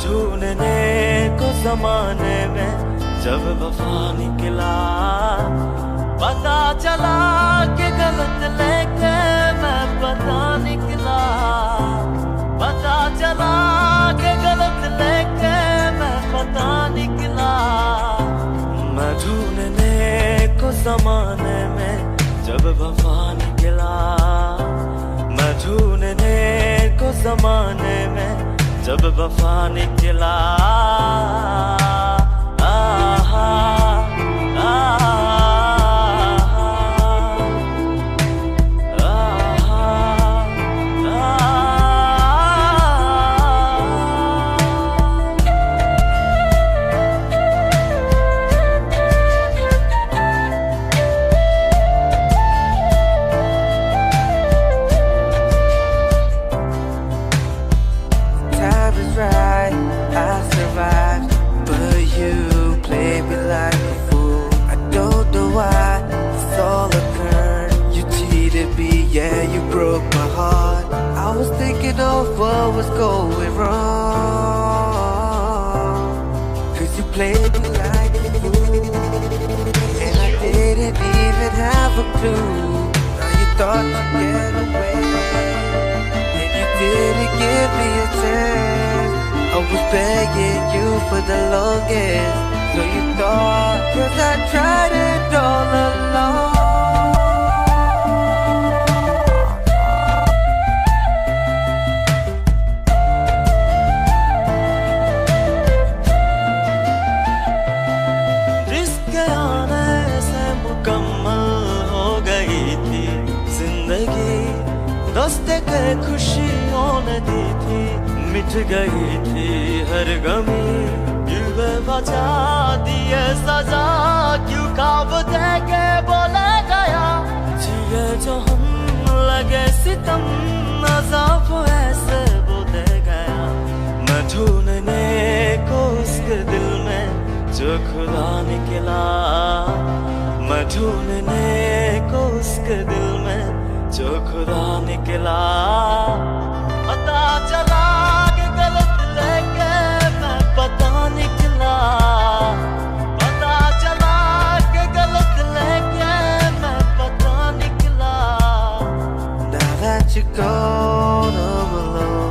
ढूंढने को जमाने में जब वफा निकला, पता चला कि गलत लेके मैं पता निकला। पता चला कि गलत लेके मैं पता निकला। मैं ढूंढने को जमाने में जब वफा निकला, मैं ढूंढने को जमाने में जब वफा निकला। Right, I survived, but you played me like a fool. I don't know why this all occurred. You cheated me, yeah, you broke my heart. I was thinking of what was going wrong, 'cause you played me like a fool, and I didn't even have a clue. Now you thought you'd get away, and you didn't give me a chance. I was begging you for the longest, so you thought, 'cause I tried it all along. जिसके आने से मुकम्मल हो गई थी जिंदगी, रास्ते के खुशियों ने दी थी, मिट गई थी हर गमी। क्यों बेवजह दिए सजा, क्यों ख्वाब देके बोला गया, जिए जो हम लगे सितम, अज़ाब ऐसे वो दे गया। मैं ढूंढने को उसके दिल में जो खुदा निकला, मैं ढूंढने को उसके दिल में जो खुदा निकला। पता चला कि गलत लेके मैं पता निकला। पता चला कि गलत लेके मैं पता निकला। Now that you're gone, I'm alone.